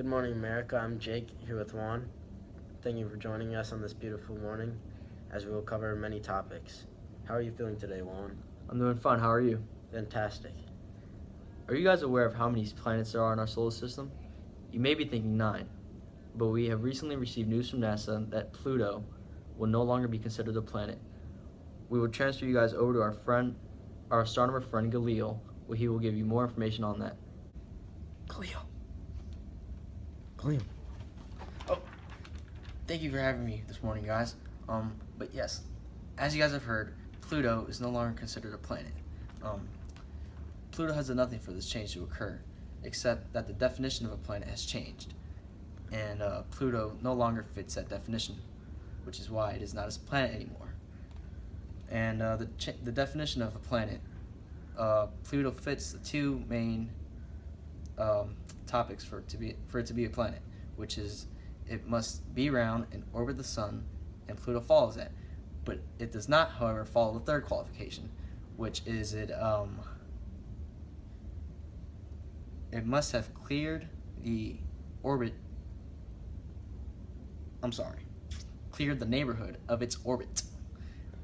Good morning, America. I'm Jake, here with Juan. Thank you for joining us on this beautiful morning, as we will cover many topics. How are you feeling today, Juan? I'm doing fine. How are you? Fantastic. Are you guys aware of how many planets there are in our solar system? You may be thinking 9, but we have recently received news from NASA that Pluto will no longer be considered a planet. We will transfer you guys over to our astronomer friend Galil, where he will give you more information on that. Galil. Oh, thank you for having me this morning, guys. But yes, as you guys have heard, Pluto is no longer considered a planet. Pluto has done nothing for this change to occur, except that the definition of a planet has changed, and Pluto no longer fits that definition, which is why it is not a planet anymore. And the definition of a planet, Pluto fits the two main topics for it to be a planet, which is it must be round and orbit the sun, and Pluto follows that. But it does not, however, follow the third qualification, which is it must have cleared the neighborhood of its orbit,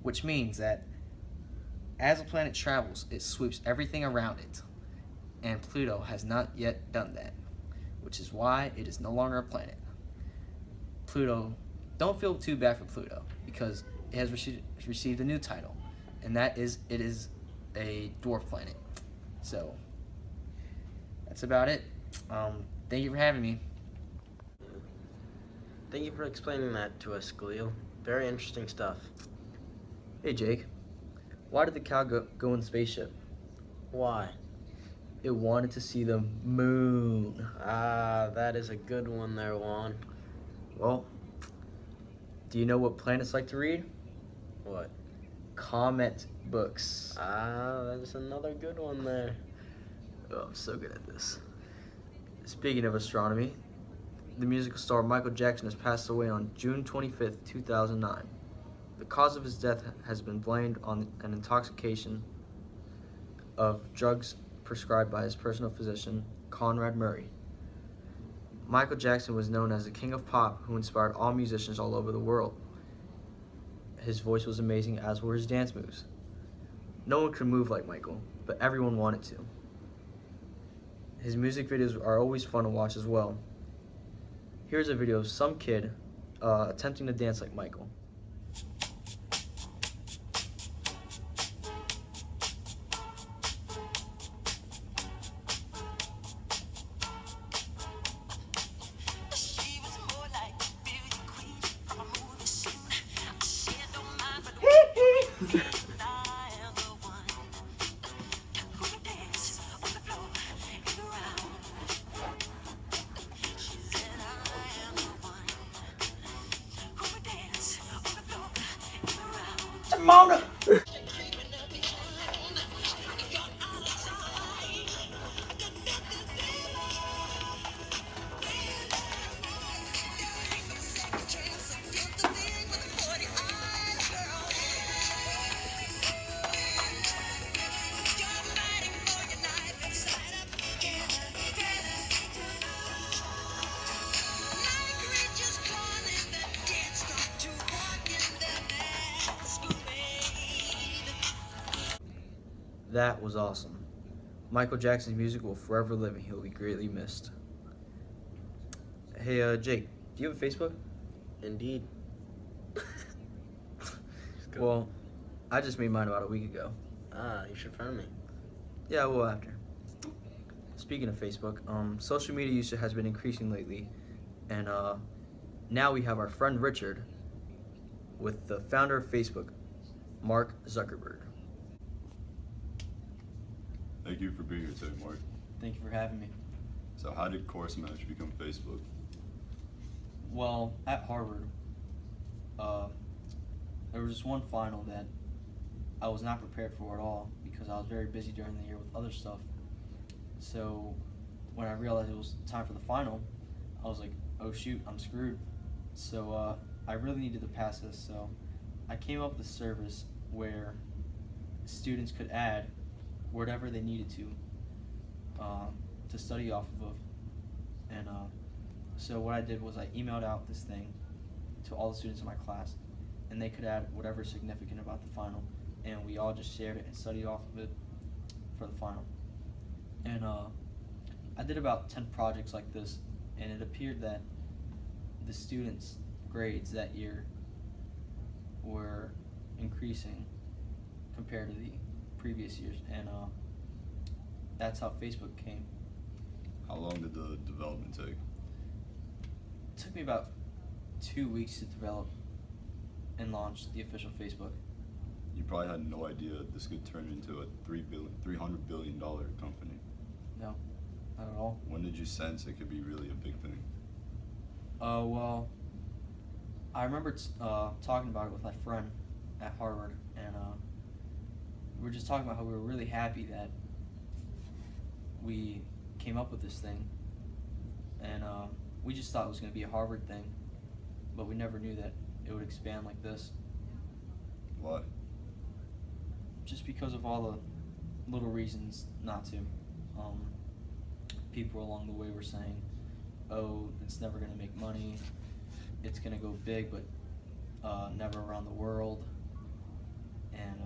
which means that as a planet travels, it sweeps everything around it, and Pluto has not yet done that, which is why it is no longer a planet. Pluto, don't feel too bad for Pluto, because it has received a new title, and that is it is a dwarf planet. So that's about it. Thank you for having me. Thank you for explaining that to us, Galil. Very interesting stuff. Hey Jake, why did the cow go in the spaceship? Why? It wanted to see the moon. That is a good one there, Juan. Well, do you know what planets like to read? What? Comet books. That's another good one there. Oh, I'm so good at this. Speaking of astronomy, the musical star Michael Jackson has passed away on June 25th, 2009. The cause of his death has been blamed on an intoxication of drugs prescribed by his personal physician, Conrad Murray. Michael Jackson was known as the king of pop, who inspired all musicians all over the world. His voice was amazing, as were his dance moves. No one could move like Michael, but everyone wanted to. His music videos are always fun to watch as well. Here's a video of some kid attempting to dance like Michael. Mona! That was awesome. Michael Jackson's music will forever live and he'll be greatly missed. Hey, Jake, do you have a Facebook? Indeed. Well, I just made mine about a week ago. You should friend me. Yeah, well, after. Speaking of Facebook, social media usage has been increasing lately, and now we have our friend Richard with the founder of Facebook, Mark Zuckerberg. Thank you for being here today, Mark. Thank you for having me. So how did Course Match become Facebook? Well, at Harvard, there was just one final that I was not prepared for at all because I was very busy during the year with other stuff. So when I realized it was time for the final, I was like, oh shoot, I'm screwed. So I really needed to pass this, so I came up with a service where students could add whatever they needed to study off of, and So what I did was I emailed out this thing to all the students in my class, and they could add whatever's significant about the final, and we all just shared it and studied off of it for the final. And I did about 10 projects like this, and it appeared that the students' grades that year were increasing compared to the previous years, and that's how Facebook came. How long did the development take? It took me about 2 weeks to develop and launch the official Facebook. You probably had no idea this could turn into a $300 billion company. No, not at all. When did you sense it could be really a big thing? Well, I remember talking about it with my friend at Harvard, and we were just talking about how we were really happy that we came up with this thing, and we just thought it was going to be a Harvard thing, but we never knew that it would expand like this. Why? Just because of all the little reasons not to. People along the way were saying, oh, it's never going to make money, it's going to go big, but never around the world, and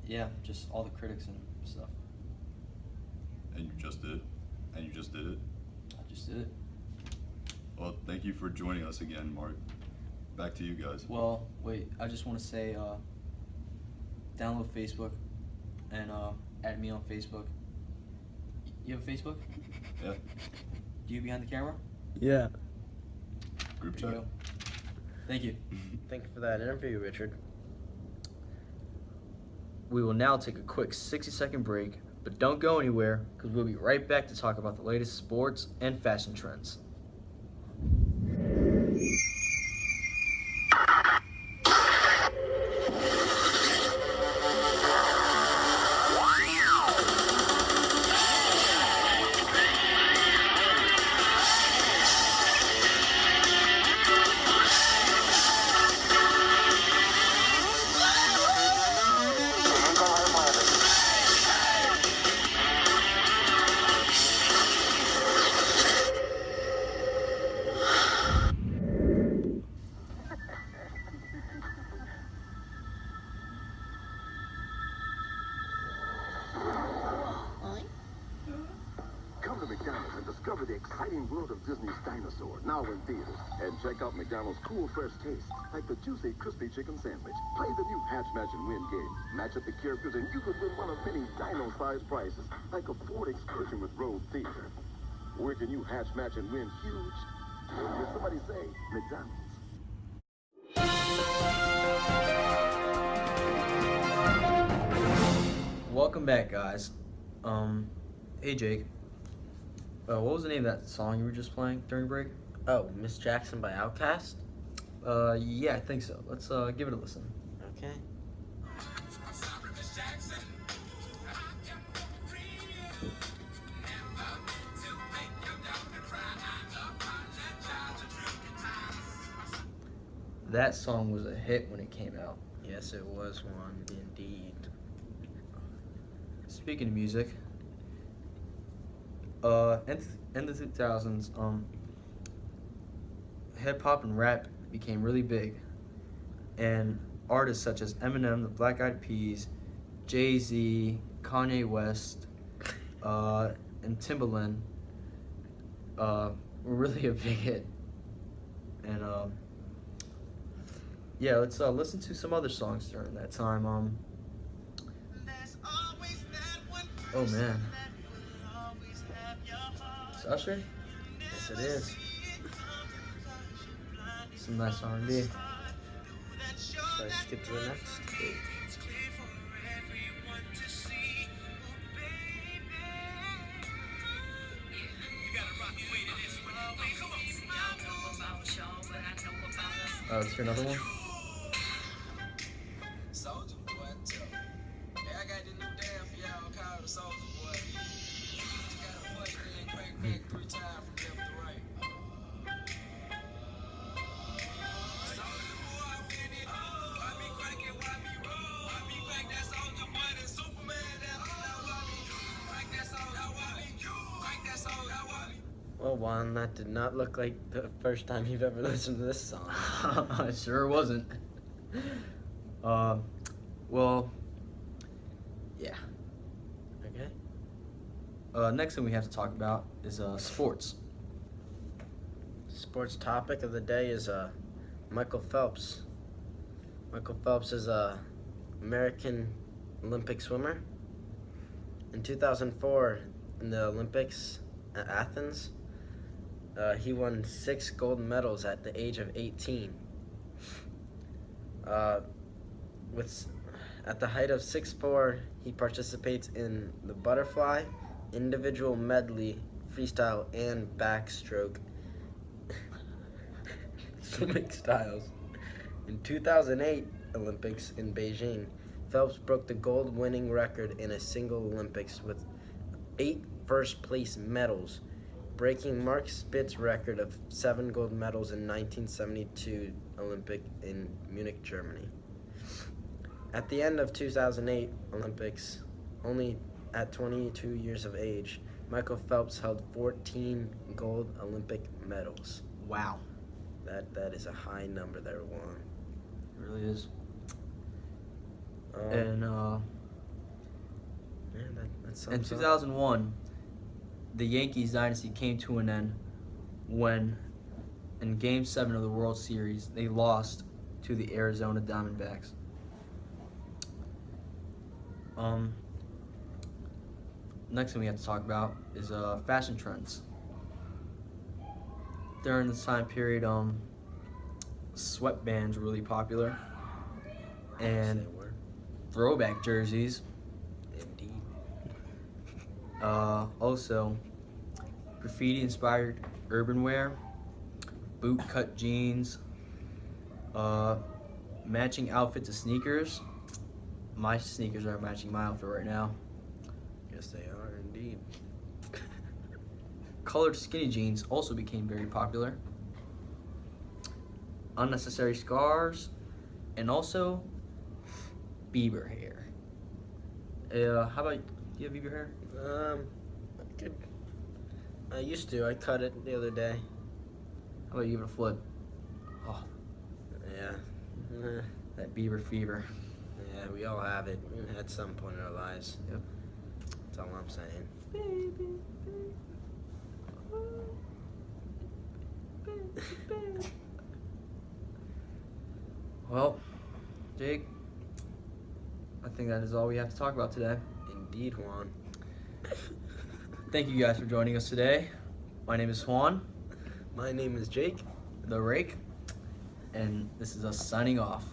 yeah, just all the critics and stuff. And you just did it? And you just did it? I just did it. Well, thank you for joining us again, Mark. Back to you guys. Well, wait, I just want to say, download Facebook and add me on Facebook. You have a Facebook? Yeah. You behind the camera? Yeah. Group There you chat. go. Thank you. Thank you for that interview, Richard. We will now take a quick 60-second break, but don't go anywhere because we'll be right back to talk about the latest sports and fashion trends. Come to McDonald's and discover the exciting world of Disney's dinosaur, now in theaters. And check out McDonald's cool, fresh taste, like the juicy, crispy chicken sandwich. Play the new Hatch, Match, and Win game. Match up the characters and you could win one of many dino-sized prizes, like a Ford excursion with Road Theater. Where can you hatch, match, and win huge? Hear somebody say, McDonald's. Welcome back, guys. Hey Jake. What was the name of that song you were just playing during break? Oh, Miss Jackson by Outkast? Yeah, I think so. Let's give it a listen. Okay. That song was a hit when it came out. Yes, it was one, indeed. Speaking of music, in the 2000s, hip hop and rap became really big, and artists such as Eminem, the Black Eyed Peas, Jay-Z, Kanye West, and Timbaland were really a big hit. And yeah, let's listen to some other songs during that time. Oh man, it's Usher. Yes, it is. Some nice R&B. Should I skip to the next? Oh, is there another one? Soldier boy, tell me. Hey, I got this new dance for y'all called the Soldier Boy. You gotta punch me and crank back 3 times from left to right. Soldier boy, when it I be cranking, why me roll? I be crank that Soldier Boy, that Superman, that why me crank that Soldier, why me crank that Soldier, why me. Well, Juan, that did not look like the first time you've ever listened to this song. It sure wasn't. Well, yeah. Okay. Next thing we have to talk about is sports. Sports topic of the day is Michael Phelps. Michael Phelps is a American Olympic swimmer. In 2004, in the Olympics at Athens, he won 6 gold medals at the age of 18. At the height of 6'4", he participates in the butterfly, individual medley, freestyle, and backstroke swimming styles. In 2008 Olympics in Beijing, Phelps broke the gold-winning record in a single Olympics with 8 first-place medals, breaking Mark Spitz's record of 7 gold medals in 1972 Olympic in Munich, Germany. At the end of 2008 Olympics, only at 22 years of age, Michael Phelps held 14 gold Olympic medals. Wow. That is a high number there, Juan. It really is. And And that's in 2001, the Yankees dynasty came to an end when, in Game 7 of the World Series, they lost to the Arizona Diamondbacks. Next thing we have to talk about is fashion trends. During this time period, sweatbands were really popular, and Say word. throwback jerseys. Indeed. Also, graffiti-inspired urban wear, boot-cut jeans, matching outfit to sneakers. My sneakers are matching my outfit right now. Yes, they are indeed. Colored skinny jeans also became very popular. Unnecessary scars, and also Bieber hair. How about, do you have Bieber hair? I used to. I cut it the other day. How about you give it a flip? Oh, Yeah. that Bieber fever. Yeah, we all have it at some point in our lives. Yep. That's all I'm saying. Well, Jake, I think that is all we have to talk about today. Indeed, Juan. Thank you guys for joining us today. My name is Juan, My name is Jake. the Rake, and this is us signing off.